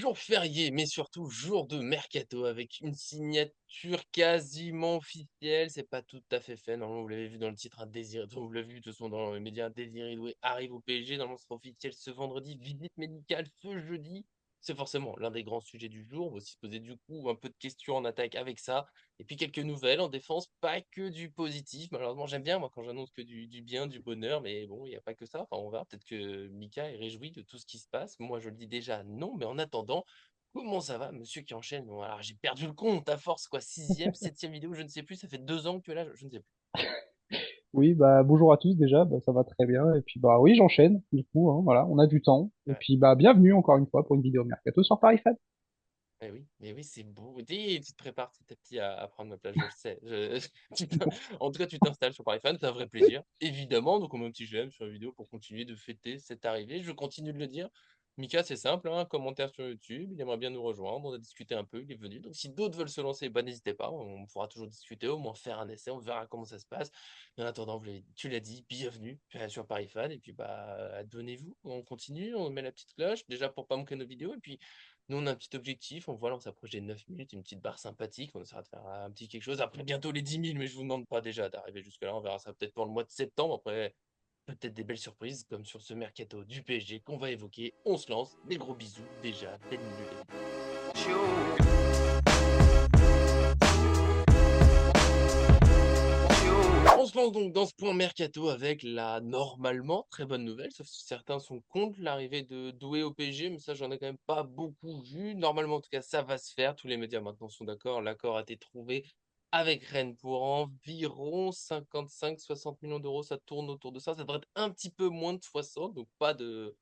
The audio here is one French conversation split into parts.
jour férié, mais surtout jour de mercato avec une signature quasiment officielle. C'est pas tout à fait fait. Normalement, vous l'avez vu dans le titre, un désir. Vous l'avez vu de toute façon dans les médias, un Désiré Doué arrive au PSG. Normalement, ce sera officiel ce vendredi. Visite médicale ce jeudi. C'est forcément l'un des grands sujets du jour. On va aussi se poser du coup un peu de questions en attaque avec ça. Et puis quelques nouvelles en défense, pas que du positif. Malheureusement, j'aime bien moi quand j'annonce que du bien, du bonheur, mais bon, il n'y a pas que ça. Enfin, on verra. Peut-être que Mika est réjoui de tout ce qui se passe. Moi, je le dis déjà non, mais en attendant, comment ça va, monsieur qui enchaîne? Bon, alors j'ai perdu le compte à force, quoi. Sixième, septième vidéo, je ne sais plus. Ça fait 2 ans que tu es là, je ne sais plus. Oui, bah bonjour à tous déjà, bah, ça va très bien. Et puis bah oui, j'enchaîne, du coup, hein, voilà, on a du temps. Et Ouais. puis bah bienvenue encore une fois pour une vidéo Mercato sur Paris Fan. Mais oui, c'est beau. Tu te prépares petit à petit à prendre ma place, je le sais. En tout cas, tu t'installes sur Paris Fan, c'est un vrai plaisir. Évidemment, donc on met un petit j'aime sur la vidéo pour continuer de fêter cette arrivée. Je continue de le dire. Mika, c'est simple, hein, un commentaire sur YouTube, il aimerait bien nous rejoindre, on a discuté un peu, il est venu. Donc si d'autres veulent se lancer, bah, n'hésitez pas, on pourra toujours discuter, au moins faire un essai, on verra comment ça se passe. Mais en attendant, tu l'as dit, bienvenue sur Paris Fan, et puis bah donnez-vous, on continue, on met la petite cloche, déjà pour pas manquer nos vidéos, et puis nous, on a un petit objectif. On voit là, on s'approche des 9 minutes, une petite barre sympathique. On essaiera de faire un petit quelque chose. Après, bientôt les 10 000, mais je vous demande pas déjà d'arriver jusque-là. On verra ça peut-être pour le mois de septembre. Après, peut-être des belles surprises, comme sur ce mercato du PSG qu'on va évoquer. On se lance. Des gros bisous déjà dès le milieu de la vidéo. On se lance donc dans ce point mercato avec la normalement très bonne nouvelle, sauf si certains sont contre l'arrivée de Doué au PSG, mais ça j'en ai quand même pas beaucoup vu. Normalement en tout cas ça va se faire, tous les médias maintenant sont d'accord, l'accord a été trouvé avec Rennes pour environ 55-60 millions d'euros, ça tourne autour de ça, ça devrait être un petit peu moins de 60, donc pas de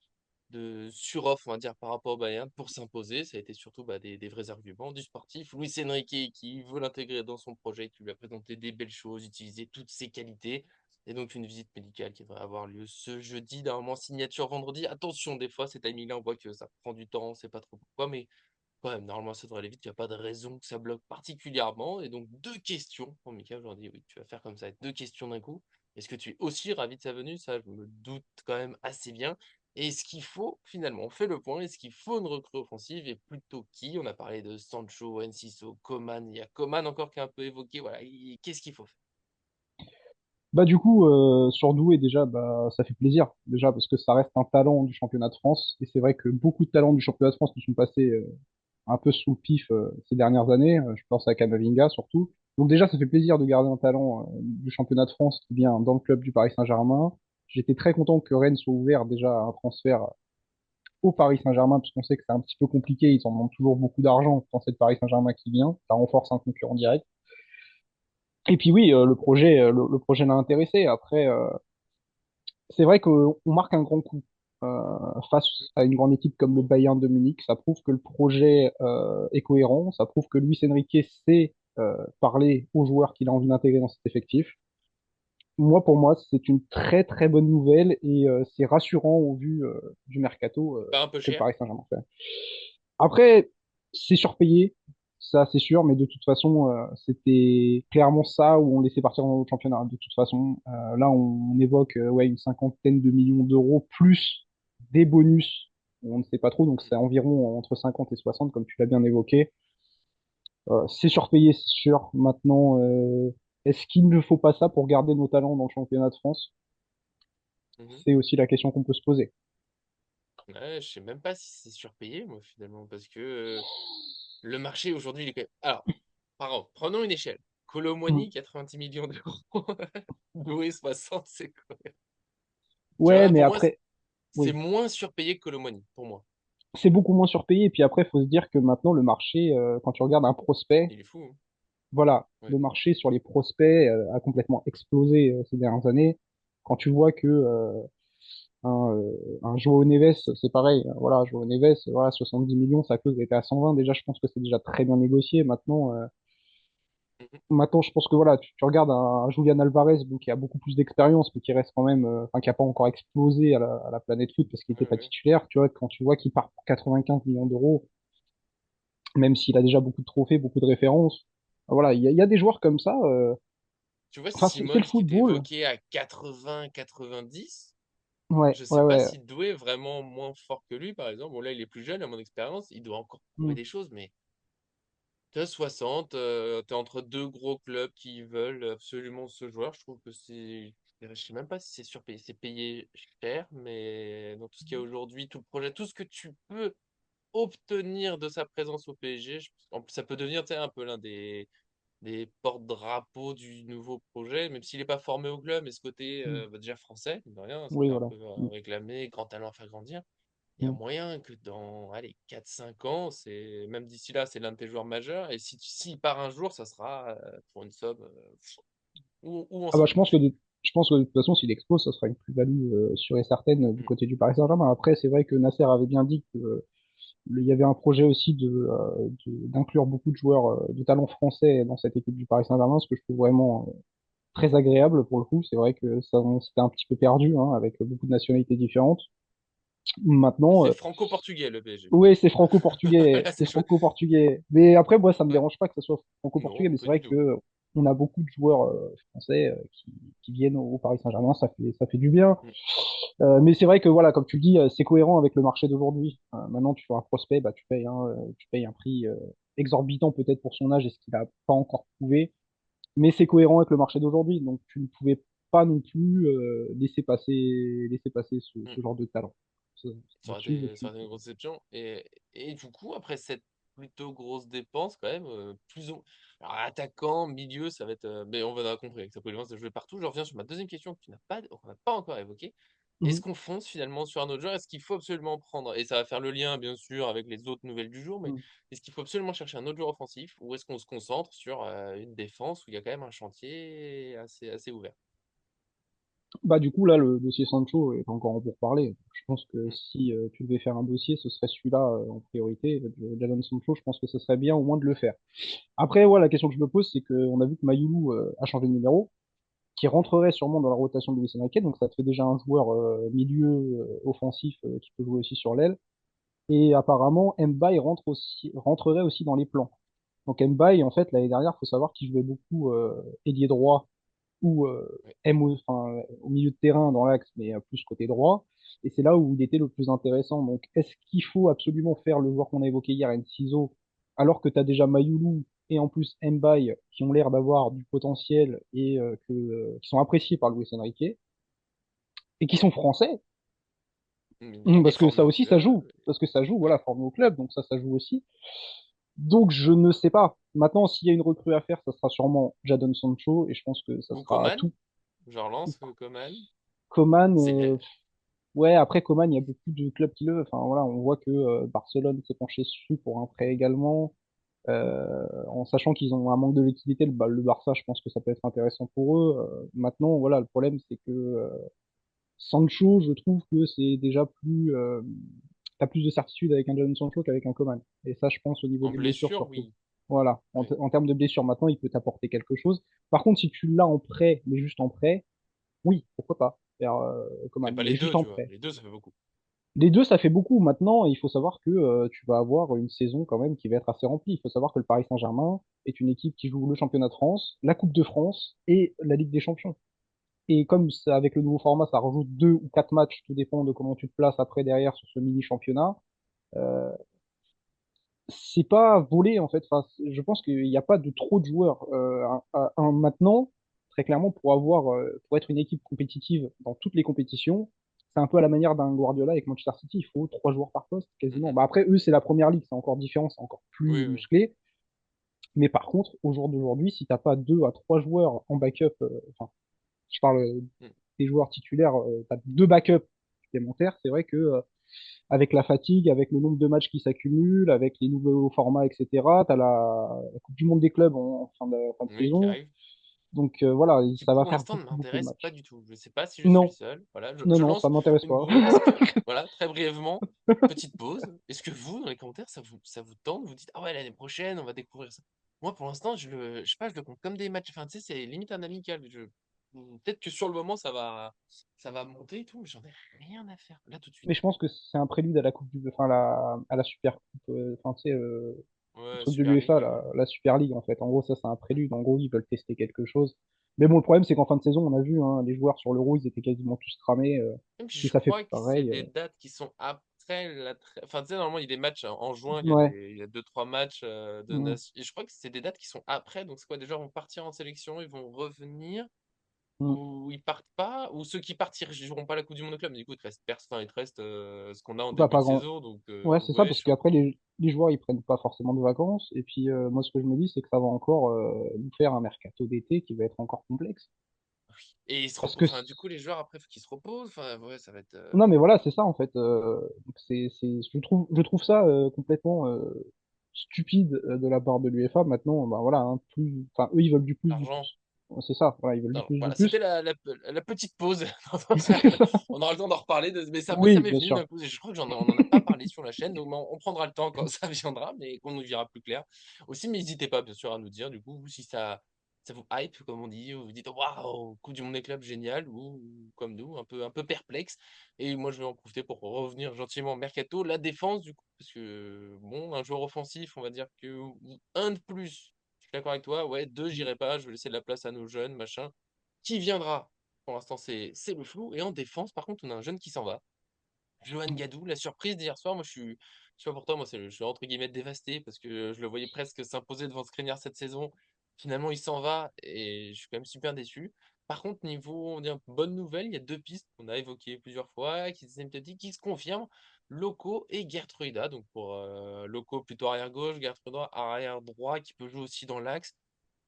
suroffre, on va dire, par rapport au Bayern pour s'imposer. Ça a été surtout bah, des vrais arguments du sportif. Luis Enrique qui veut l'intégrer dans son projet, qui lui a présenté des belles choses, utiliser toutes ses qualités. Et donc une visite médicale qui devrait avoir lieu ce jeudi, normalement signature vendredi. Attention, des fois, ces timings-là, on voit que ça prend du temps, on sait pas trop pourquoi, mais quand même, normalement, ça devrait aller vite. Il n'y a pas de raison que ça bloque particulièrement. Et donc, deux questions pour Mika aujourd'hui. Oui, tu vas faire comme ça, deux questions d'un coup. Est-ce que tu es aussi ravi de sa venue? Ça, je me doute quand même assez bien. Et est-ce qu'il faut, finalement, on fait le point, est-ce qu'il faut une recrue offensive et plutôt qui? On a parlé de Sancho, Enciso, Coman. Il y a Coman encore qui est un peu évoqué. Voilà, qu'est-ce qu'il faut faire? Bah du coup, sur Doué déjà, bah ça fait plaisir, déjà parce que ça reste un talent du championnat de France. Et c'est vrai que beaucoup de talents du championnat de France nous sont passés un peu sous le pif ces dernières années. Je pense à Camavinga surtout. Donc déjà, ça fait plaisir de garder un talent du championnat de France qui vient dans le club du Paris Saint-Germain. J'étais très content que Rennes soit ouvert déjà à un transfert au Paris Saint-Germain, parce qu'on sait que c'est un petit peu compliqué, ils en demandent toujours beaucoup d'argent quand c'est le Paris Saint-Germain qui vient, ça renforce un concurrent direct. Et puis oui, le projet l'a intéressé. Après, c'est vrai qu'on marque un grand coup face à une grande équipe comme le Bayern de Munich. Ça prouve que le projet est cohérent, ça prouve que Luis Enrique sait parler aux joueurs qu'il a envie d'intégrer dans cet effectif. Moi, pour moi, c'est une très très bonne nouvelle et c'est rassurant au vu du mercato Pas un peu que le cher? Paris Saint-Germain fait. Après, c'est surpayé, ça c'est sûr, mais de toute façon, c'était clairement ça où on laissait partir dans notre championnat. De toute façon, là, on évoque ouais, une cinquantaine de millions d'euros plus des bonus. On ne sait pas trop, donc c'est environ entre 50 et 60, comme tu l'as bien évoqué. C'est surpayé, c'est sûr. Maintenant, est-ce qu'il ne faut pas ça pour garder nos talents dans le championnat de France? Mhm. C'est aussi la question qu'on peut se poser. Ouais, je sais même pas si c'est surpayé, moi, finalement, parce que le marché aujourd'hui, il est quand même. Alors, prenons une échelle. Mm. Colomwani, 90 millions d'euros. Doué, 60, c'est quoi? Tu Ouais, vois, mais pour moi, après, c'est oui. moins surpayé que Colomwani, pour moi. C'est beaucoup moins surpayé. Et puis après, il faut se dire que maintenant, le marché, quand tu regardes un prospect, Il est fou, hein. voilà, Ouais. le marché sur les prospects a complètement explosé ces dernières années. Quand tu vois que un Joao Neves, c'est pareil, voilà, Joao Neves, voilà, 70 millions, sa clause était à 120. Déjà, je pense que c'est déjà très bien négocié. Mhm. Maintenant, je pense que voilà, tu regardes un Julian Alvarez, bon, qui a beaucoup plus d'expérience, mais qui reste quand même, enfin, qui a pas encore explosé à la planète foot parce qu'il Ouais, était pas ouais. titulaire. Tu vois, quand tu vois qu'il part pour 95 millions d'euros, même s'il a déjà beaucoup de trophées, beaucoup de références. Voilà, il y a des joueurs comme ça. Tu vois, Enfin, c'est le Simons qui était football. évoqué à 80, 90. Ouais, Je ouais, sais pas ouais. si Doué est vraiment moins fort que lui, par exemple. Bon, là, il est plus jeune, à mon expérience, il doit encore prouver Mm. des choses, mais tu as 60, t'es entre deux gros clubs qui veulent absolument ce joueur. Je trouve que je sais même pas si c'est surpayé, c'est payé cher, mais dans tout ce qu'il y a aujourd'hui, tout le projet, tout ce que tu peux obtenir de sa présence au PSG, en plus, ça peut devenir, tu sais, un peu l'un des porte-drapeaux du nouveau projet, même s'il n'est pas formé au club, mais ce côté Mm. déjà français, mine de rien, Oui, c'était un voilà. peu Mm. réclamé, grand talent à faire grandir. Il y a Mm. moyen que dans allez, 4 5 ans, même d'ici là, c'est l'un de tes joueurs majeurs. Et si s'il part un jour, ça sera pour une somme où on Ah bah, sera. je pense que de toute façon, s'il explose, ça sera une plus-value sûre et certaine du Mm, côté du Paris Saint-Germain. Après, c'est vrai que Nasser avait bien dit que il y avait un projet aussi d'inclure beaucoup de joueurs de talent français dans cette équipe du Paris Saint-Germain, ce que je trouve vraiment très agréable pour le coup. C'est vrai que ça, on s'était un petit peu perdu hein, avec beaucoup de nationalités différentes. Maintenant, C'est franco-portugais le PSG. oui, c'est franco-portugais, Voilà, c'est c'est chouette. franco-portugais. Mais après, moi, ça me Ouais. dérange pas que ce soit franco-portugais, Non, mais c'est pas du vrai tout. que on a beaucoup de joueurs français qui viennent au Paris Saint-Germain, ça fait du bien. Mm, Mais c'est vrai que voilà, comme tu le dis, c'est cohérent avec le marché d'aujourd'hui. Maintenant, tu fais un prospect, bah, tu payes un prix exorbitant peut-être pour son âge et ce qu'il n'a pas encore prouvé, mais c'est cohérent avec le marché d'aujourd'hui. Donc, tu ne pouvais pas non plus laisser passer mm. ce genre de talent. Là-dessus, je Ça suis. aurait été une grosse exception. Et du coup, après cette plutôt grosse dépense, quand même, alors, attaquant, milieu, ça va être. Mais on va compris avec sa polyvalence de jouer partout. Je reviens sur ma deuxième question qu'on n'a pas encore évoquée. Est-ce Mhm. qu'on fonce finalement sur un autre joueur? Est-ce qu'il faut absolument prendre, et ça va faire le lien bien sûr avec les autres nouvelles du jour, mais Mhm. est-ce qu'il faut absolument chercher un autre joueur offensif ou est-ce qu'on se concentre sur une défense où il y a quand même un chantier assez ouvert? Bah, du coup, là, le dossier Sancho est encore en pourparlers. Je pense que Mm. si tu devais faire un dossier, ce serait celui-là en priorité, Jadon Sancho. Je pense que ce serait bien au moins de le faire. Après, ouais, la question que je me pose, c'est qu'on a vu que Mayoulou a changé de numéro, qui Mm. rentrerait sûrement dans la rotation de Luis Enrique, donc ça te fait déjà un joueur milieu offensif qui peut jouer aussi sur l'aile. Et apparemment, Mbaye rentrerait aussi dans les plans. Donc Mbaye, en fait, l'année dernière, faut savoir qu'il jouait beaucoup ailier droit ou Ouais. enfin, au milieu de terrain dans l'axe, mais plus côté droit. Et c'est là où il était le plus intéressant. Donc, est-ce qu'il faut absolument faire le joueur qu'on a évoqué hier, Enciso, alors que tu as déjà Mayoulou et en plus Mbaye qui ont l'air d'avoir du potentiel et qui sont appréciés par Luis Enrique et qui sont français, Et parce que formé ça au aussi, ça joue. club. Parce que ça joue, Ouais. voilà, formé au club, donc ça joue aussi. Donc, je ne sais pas. Maintenant, s'il y a une recrue à faire, ça sera sûrement Jadon Sancho, et je pense que ça Ou sera Coman, tout. je relance Coman. Coman, C'est ouais, après Coman, il y a beaucoup de clubs qui le. Enfin voilà, on voit que Barcelone s'est penché dessus pour un prêt également. En sachant qu'ils ont un manque de liquidité, le Barça, je pense que ça peut être intéressant pour eux. Maintenant, voilà, le problème, c'est que Sancho, je trouve que c'est déjà plus. T'as plus de certitude avec un Jadon Sancho qu'avec un Coman. Et ça, je pense, au niveau en des blessures blessure, surtout. oui. Voilà, Oui. en termes de blessures, maintenant, il peut t'apporter quelque chose. Par contre, si tu l'as en prêt, mais juste en prêt, oui, pourquoi pas faire Mais Coman, pas mais les juste deux, en tu vois. prêt. Les deux, ça fait beaucoup. Les deux, ça fait beaucoup. Maintenant, il faut savoir que tu vas avoir une saison quand même qui va être assez remplie. Il faut savoir que le Paris Saint-Germain est une équipe qui joue le championnat de France, la Coupe de France et la Ligue des Champions. Et comme ça, avec le nouveau format, ça rajoute 2 ou 4 matchs, tout dépend de comment tu te places après derrière sur ce mini championnat. Euh, c'est pas volé en fait. Enfin, je pense qu'il n'y a pas de trop de joueurs maintenant. Très clairement, pour être une équipe compétitive dans toutes les compétitions, c'est un peu à la manière d'un Guardiola avec Manchester City. Il faut 3 joueurs par poste Mm, quasiment. mm. Bah après, eux, c'est la première ligue, c'est encore différent, c'est encore plus Oui, oui. musclé. Mais par contre, au jour d'aujourd'hui, si t'as pas 2 à 3 joueurs en backup, enfin, je parle Mm. des joueurs titulaires, t'as 2 backups supplémentaires. C'est vrai que avec la fatigue, avec le nombre de matchs qui s'accumulent, avec les nouveaux formats, etc. Tu as la Coupe du Monde des clubs en fin de Oui, qui saison. arrive. Donc voilà, Qui ça va pour faire l'instant ne beaucoup, beaucoup de m'intéresse pas matchs. du tout. Je ne sais pas si je suis le Non, seul. Voilà, non, je non, ça lance m'intéresse une pas. bourde. Est-ce que, voilà, très brièvement, petite pause. Est-ce que vous, dans les commentaires, ça vous tente? Vous dites, ah ouais, l'année prochaine, on va découvrir ça. Moi, pour l'instant, je sais pas, je le compte comme des matchs. Enfin, tu sais, c'est limite un amical. Peut-être que sur le moment, ça va monter et tout, mais j'en ai rien à faire. Là, tout de suite. Mais je pense que c'est un prélude à la Coupe du, enfin, à la Super Coupe. Enfin, tu sais, Ouais, truc de Super l'UEFA, League. la Super League en fait. En gros, ça c'est un prélude. En gros, ils veulent tester quelque chose. Mais bon, le problème c'est qu'en fin de saison, on a vu, hein, les joueurs sur l'Euro, ils étaient quasiment tous cramés. Et puis, Si je ça fait crois que c'est pareil, des dates qui sont après Enfin, tu sais, normalement, il y a des matchs en juin, ouais. il y a deux, trois matchs de Mm, nation. Et je crois que c'est des dates qui sont après. Donc, c'est quoi? Des joueurs vont partir en sélection, ils vont revenir, mm. ou ils partent pas, ou ceux qui partent, ils joueront pas la Coupe du Monde au club. Mais du coup, il te reste personne, il te reste ce qu'on a en Bah, début pas de grand. saison. Ouais, Donc c'est ça, ouais, je parce suis un qu'après, les joueurs, ils prennent pas forcément de vacances. Et puis, moi, ce que je me dis, c'est que ça va encore nous faire un mercato d'été qui va être encore complexe. Et ils se Parce reposent. que, Enfin, du coup, les joueurs, après, faut qu'ils se reposent. Enfin, ouais, ça va être. non, mais voilà, c'est ça, en fait. Donc je trouve ça complètement stupide de la part de l'UEFA. Maintenant, bah, voilà, hein, enfin, eux, ils veulent du plus, du L'argent. plus. C'est ça, voilà, ils veulent du Alors, plus, du voilà, plus. c'était la petite pause. C'est ça. On aura le temps d'en reparler, mais ça Oui, m'est bien venu sûr. d'un coup. Je crois que on n'en a pas parlé sur la chaîne, donc on prendra le temps quand ça viendra, mais qu'on nous dira plus clair. Aussi, mais n'hésitez pas, bien sûr, à nous dire, du coup, si ça vous hype, comme on dit, ou vous dites, waouh, Coupe du Monde des clubs, génial, ou comme nous, un peu perplexe. Et moi, je vais en profiter pour revenir gentiment au mercato. La défense, du coup, parce que, bon, un joueur offensif, on va dire que un de plus. Je suis d'accord avec toi, ouais, deux, j'irai pas, je vais laisser de la place à nos jeunes, machin. Qui viendra? Pour l'instant, c'est le flou. Et en défense, par contre, on a un jeune qui s'en va. Johan Gadou, la surprise d'hier soir, moi je suis pas pour toi, moi je suis entre guillemets dévasté parce que je le voyais presque s'imposer devant Skriniar cette saison. Finalement, il s'en va et je suis quand même super déçu. Par contre, niveau on dit, bonne nouvelle, il y a deux pistes qu'on a évoquées plusieurs fois, qui se confirment, Loco et Gertruida. Donc pour Loco plutôt arrière gauche, Gertruida arrière droit, qui peut jouer aussi dans l'axe.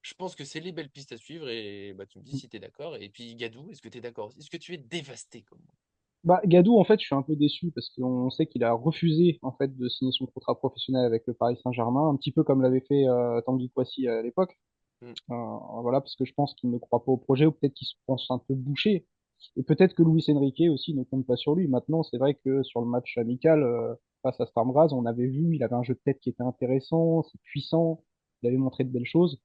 Je pense que c'est les belles pistes à suivre et bah, tu me dis si tu es d'accord. Et puis Gadou, est-ce que tu es d'accord aussi? Est-ce que tu es dévasté comme moi? Bah, Gadou, en fait, je suis un peu déçu parce qu'on sait qu'il a refusé, en fait, de signer son contrat professionnel avec le Paris Saint-Germain, un petit peu comme l'avait fait Tanguy Kouassi à l'époque. Hmm, Voilà, parce que je pense qu'il ne croit pas au projet ou peut-être qu'il se pense un peu bouché. Et peut-être que Luis Enrique aussi ne compte pas sur lui. Maintenant, c'est vrai que sur le match amical face à Sturm Graz, on avait vu, il avait un jeu de tête qui était intéressant, c'est puissant, il avait montré de belles choses.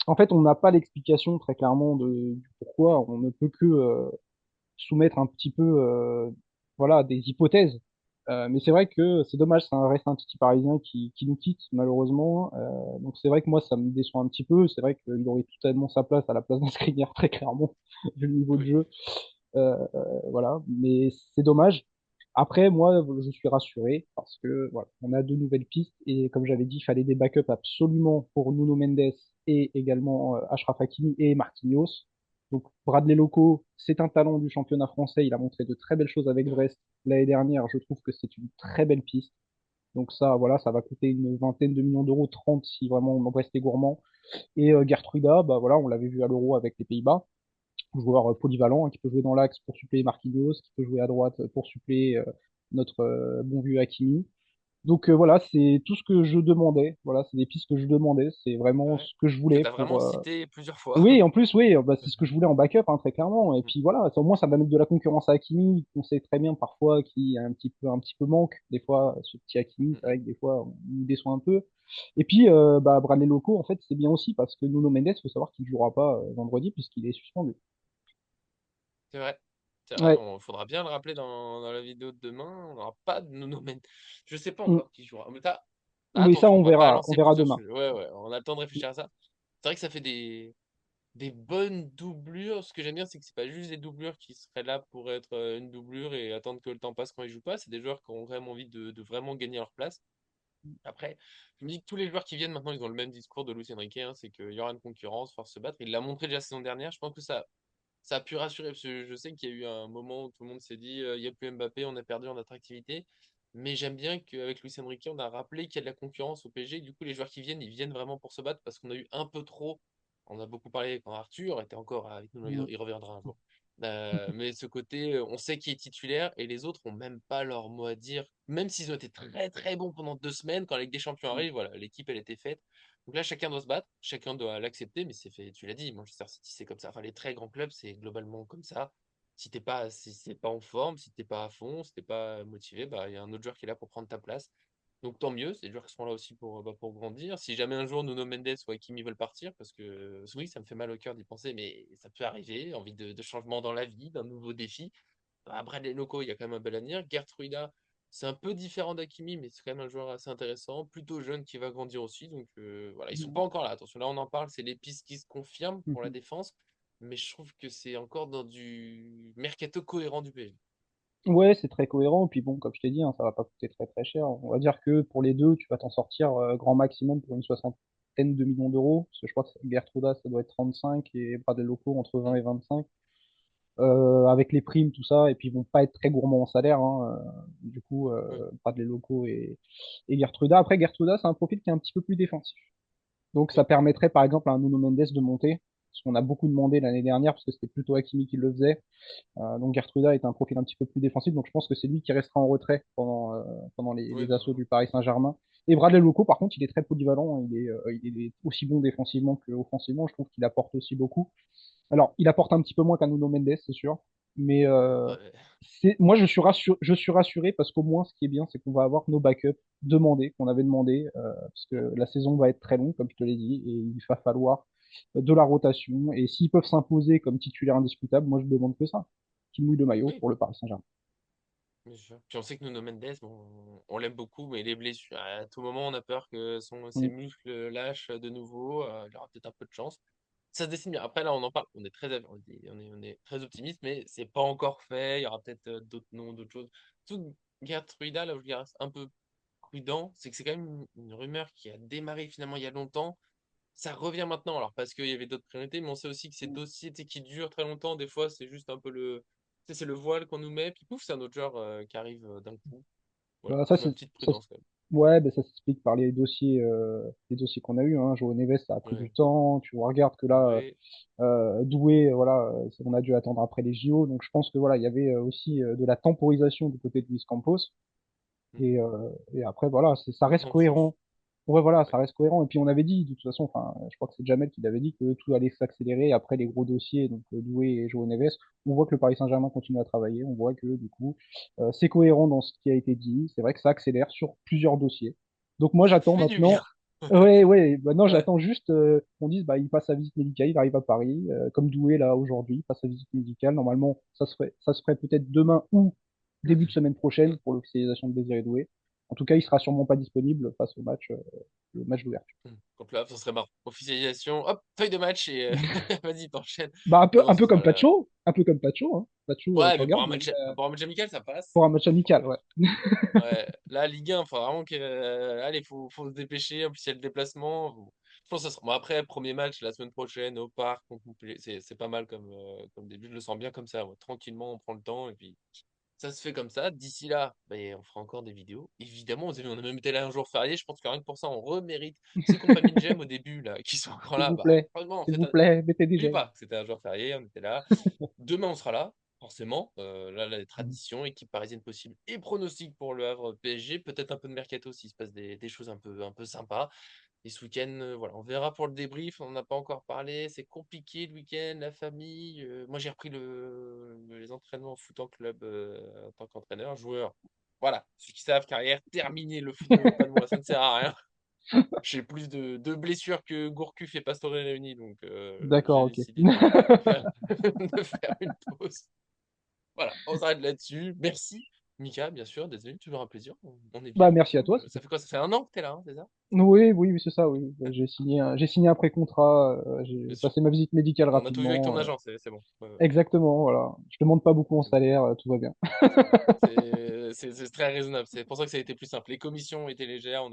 En fait, on n'a pas l'explication très clairement du hmm. pourquoi. On ne peut que soumettre un petit peu, voilà, des hypothèses. Mais c'est vrai que c'est dommage, ça reste un petit Parisien qui nous quitte malheureusement. Donc c'est vrai que moi ça me déçoit un petit peu. C'est vrai qu'il aurait totalement sa place à la place d'un Skriniar très clairement vu le niveau de Oui, jeu. Voilà, mais c'est dommage. Après, moi, je suis rassuré parce que voilà, on a deux nouvelles pistes et comme j'avais dit, il fallait des backups absolument pour Nuno Mendes et également Achraf Hakimi et Marquinhos. Donc Bradley Loco, c'est un talent du championnat français. Il a montré de très belles choses avec c'est vrai. Brest l'année dernière. Je trouve que c'est une très belle piste. Donc ça, voilà, ça va coûter une vingtaine de millions d'euros, 30 si vraiment Brest est gourmand. Et Gertruida, bah voilà, on l'avait vu à l'Euro avec les Pays-Bas, joueur polyvalent hein, qui peut jouer dans l'axe pour suppléer Marquinhos, qui peut jouer à droite pour suppléer notre bon vieux Hakimi. Donc voilà, c'est tout ce que je demandais. Voilà, c'est des pistes que je demandais. C'est vraiment Ouais. ce que je Que voulais tu as pour. vraiment cité plusieurs fois. Oui, en plus, oui, bah, c'est ce que je voulais en backup, hein, très clairement. Et puis voilà, au moins ça va mettre de la concurrence à Hakimi, qu'on sait très bien parfois qui un petit peu manque. Des fois, ce petit Hakimi, c'est vrai que des fois, on nous déçoit un peu. Et puis, bah, Bradley Loco, en fait, c'est bien aussi parce que Nuno Mendes, faut savoir qu'il jouera pas vendredi puisqu'il est suspendu. C'est vrai. C'est vrai, Ouais. il faudra bien le rappeler dans la vidéo de demain. On n'aura pas de Nuno Mendes. Je sais pas Mm. encore qui jouera. Oui, ça, Attention, on va pas on lancer verra plusieurs demain. sujets. Ouais, ouais, on a le temps de réfléchir à ça. C'est vrai que ça fait des bonnes doublures. Ce que j'aime bien, c'est que c'est pas juste des doublures qui seraient là pour être une doublure et attendre que le temps passe quand ils jouent pas. C'est des joueurs qui ont vraiment envie de vraiment gagner leur place. Après, je me dis que tous les joueurs qui viennent maintenant, ils ont le même discours de Luis Enrique, hein, c'est qu'il y aura une concurrence, faut se battre. Il l'a montré déjà la saison dernière. Je pense que ça a pu rassurer, parce que je sais qu'il y a eu un moment où tout le monde s'est dit, il n'y a plus Mbappé, on a perdu en attractivité. Mais j'aime bien qu'avec Luis Enrique, on a rappelé qu'il y a de la concurrence au PSG. Du coup, les joueurs qui viennent, ils viennent vraiment pour se battre parce qu'on a eu un peu trop. On a beaucoup parlé quand Arthur était encore avec nous, Mm. il reviendra un jour. Mais ce côté, on sait qui est titulaire et les autres ont même pas leur mot à dire. Même s'ils ont été très très bons pendant 2 semaines, quand la Ligue des Champions arrive, voilà, l'équipe elle était faite. Donc là, chacun doit se battre, chacun doit l'accepter, mais c'est fait, tu l'as dit, Manchester City, c'est comme ça. Enfin, les très grands clubs, c'est globalement comme ça. Si c'est pas en forme, si t'es pas à fond, si t'es pas motivé, bah, il y a un autre joueur qui est là pour prendre ta place. Donc tant mieux, c'est des joueurs qui seront là aussi pour grandir. Si jamais un jour Nuno Mendes ou Hakimi veulent partir, parce que oui, ça me fait mal au cœur d'y penser, mais ça peut arriver, envie de changement dans la vie, d'un nouveau défi. Bah, Bradley Loco, il y a quand même un bel avenir. Gertruida, C'est un peu différent d'Hakimi, mais c'est quand même un joueur assez intéressant, plutôt jeune qui va grandir aussi. Donc voilà, ils sont pas Mhm. encore là. Attention, là on en parle, c'est les pistes qui se confirment pour la Mhm. défense, mais je trouve que c'est encore dans du mercato cohérent du PSG. Ouais, c'est très cohérent. Puis bon, comme je t'ai dit, hein, ça va pas coûter très très cher. On va dire que pour les deux, tu vas t'en sortir grand maximum pour une soixantaine de millions d'euros. Parce que je crois que Gertruda, ça doit être 35 et Bradley Loco entre 20 Mm. et 25. Avec les primes, tout ça. Et puis ils vont pas être très gourmands en salaire. Hein, du coup, Oui, Bradley Loco et Gertruda. Après, Gertruda, c'est un profil qui est un petit peu plus défensif. Donc ça oui, permettrait par exemple à un Nuno Mendes de monter. Ce qu'on a beaucoup demandé l'année dernière, parce que c'était plutôt Hakimi qui le faisait. Donc Gertruda est un profil un petit peu plus défensif, donc je pense que c'est lui qui restera en retrait pendant oui, les assauts bah, du Paris Saint-Germain. Et Bradley Loco, par contre, il est très polyvalent, il est aussi bon défensivement qu'offensivement, je trouve qu'il apporte aussi beaucoup. Alors, il apporte un petit peu moins qu'un Nuno Mendes, c'est sûr, mais ouais. moi je suis rassuré parce qu'au moins ce qui est bien, c'est qu'on va avoir nos backups demandés, qu'on avait demandé, parce que la saison va être très longue, comme je te l'ai dit, et il va falloir de la rotation. Et s'ils peuvent s'imposer comme titulaire indiscutable, moi je demande que ça, qu'ils mouillent le maillot Oui, pour le Paris Saint-Germain. bien sûr. Puis on sait que Nuno Mendes, bon, on l'aime beaucoup, mais les blessures, à tout moment, on a peur que ses Mm. muscles lâchent de nouveau. Il aura peut-être un peu de chance. Ça se dessine bien. Après, là, on en parle. On est très optimiste, mais c'est pas encore fait. Il y aura peut-être d'autres noms, d'autres choses. Tout Gertruida, là où je reste un peu prudent, c'est que c'est quand même une rumeur qui a démarré finalement il y a longtemps. Ça revient maintenant, alors parce qu'il y avait d'autres priorités, mais on sait aussi que ces dossiers tu sais, qui durent très longtemps, des fois, c'est juste un peu tu sais, c'est le voile qu'on nous met, puis pouf, c'est un autre genre qui arrive d'un coup. Voilà, Ça, ma petite ça, prudence quand ouais, ben ça s'explique par les dossiers qu'on a eu. Hein. Joao Neves, ça a pris du même. temps. Tu regardes que Ouais. là, Doué. Doué, voilà, on a dû attendre après les JO. Donc je pense que voilà, il y avait aussi de la temporisation du côté de Luis Campos. Mm. Et après, voilà, ça reste Maintenant, faut. cohérent. Ouais, voilà, Ouais. ça reste cohérent. Et puis on avait dit, de toute façon, enfin, je crois que c'est Jamel qui l'avait dit que tout allait s'accélérer après les gros dossiers, donc Doué et Joao Neves. On voit que le Paris Saint-Germain continue à travailler. On voit que du coup, c'est cohérent dans ce qui a été dit. C'est vrai que ça accélère sur plusieurs dossiers. Donc moi, Ça j'attends fait du bien. maintenant. Ouais, ouais. Maintenant, Ouais. j'attends juste qu'on dise, bah, il passe sa visite médicale, il arrive à Paris, comme Doué là aujourd'hui, il passe sa visite médicale. Normalement, ça se ferait peut-être demain ou début de semaine prochaine pour l'officialisation de Désiré Doué. En tout cas, il sera sûrement pas disponible face au match, le match d'ouverture. Donc là, ça serait marrant. Officialisation, hop, feuille de match et vas-y, t'enchaînes. Bah, Non, un ce peu comme serait. Pacho, un peu comme Pacho, hein. Pacho, Ouais, tu mais regardes, pour un match amical, ça passe. pour un match Pour un amical, ouais. match. Ouais, là, Ligue 1, faut vraiment que. Allez, faut se dépêcher. En plus, il y a le déplacement. Je pense que ça sera. Bon, après, premier match la semaine prochaine au parc contre Montpellier. C'est pas mal comme début. Je le sens bien comme ça. Ouais. Tranquillement, on prend le temps et puis ça se fait comme ça. D'ici là, ben, on fera encore des vidéos. Évidemment, on a même été là un jour férié. Je pense que rien que pour ça, on remérite. Ceux qui n'ont pas mis de j'aime au début, là, qui sont encore là, bah, franchement, S'il vous plaît, mettez des n'oublie j'aime. pas que c'était un jour férié. On était là. Demain, on sera là, forcément. Là, les traditions, équipe parisienne possible et pronostic pour le Havre PSG. Peut-être un peu de mercato s'il se passe des choses un peu sympas. Et ce week-end, voilà, on verra pour le débrief. On n'en a pas encore parlé. C'est compliqué le week-end, la famille. Moi, j'ai repris les entraînements au foot en club en tant qu'entraîneur, joueur. Voilà, ceux qui savent, carrière terminée. Le foot ne veut pas de moi, ça ne sert à rien. J'ai plus de blessures que Gourcuff et Pastore réunis, donc D'accord, j'ai ok. décidé de faire, de faire une pause. Voilà, on s'arrête là-dessus. Merci, Mika, bien sûr, désolé, toujours un plaisir. On est Bah, bien merci à toi. ensemble. Ça fait quoi? Ça fait un an que t'es là, hein, c'est ça? Oui, oui, oui, c'est ça, oui. J'ai signé un pré-contrat, Bien j'ai sûr. passé ma visite médicale On a tout vu avec ton rapidement. agent, c'est bon. Ouais, ouais, Exactement, voilà. Je demande pas beaucoup en c'est bon. salaire, tout va bien. C'est très raisonnable. C'est pour ça que ça a été plus simple. Les commissions étaient légères,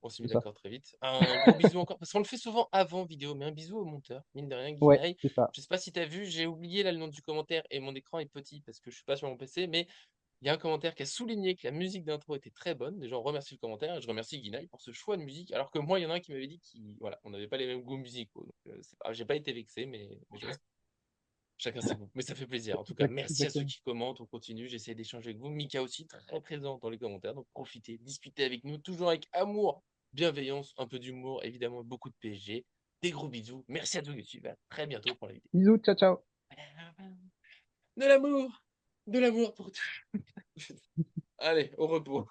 on s'est C'est mis ça. d'accord très vite. Un gros bisou encore, parce qu'on le fait souvent avant vidéo, mais un bisou au monteur, mine de rien, Ouais, Guinaï. c'est ça. Je sais pas si tu as vu, j'ai oublié là le nom du commentaire et mon écran est petit parce que je suis pas sur mon PC, mais il y a un commentaire qui a souligné que la musique d'intro était très bonne. Les gens remercient le commentaire et je remercie Guinaï pour ce choix de musique. Alors que moi, il y en a un qui m'avait dit qu'on voilà, on n'avait pas les mêmes goûts musicaux. Donc, j'ai pas été vexé, mais je respecte. Chacun ses goûts. Mais ça fait plaisir. En tout cas, merci à ceux Exactement. qui commentent. On continue. J'essaie d'échanger avec vous. Mika aussi, très présent dans les commentaires. Donc profitez, discutez avec nous. Toujours avec amour, bienveillance, un peu d'humour, évidemment, beaucoup de PSG. Des gros bisous. Merci à tous YouTube. À très bientôt pour la vidéo. Bisous, ciao, ciao. De l'amour! De l'amour pour tout. Allez, au repos.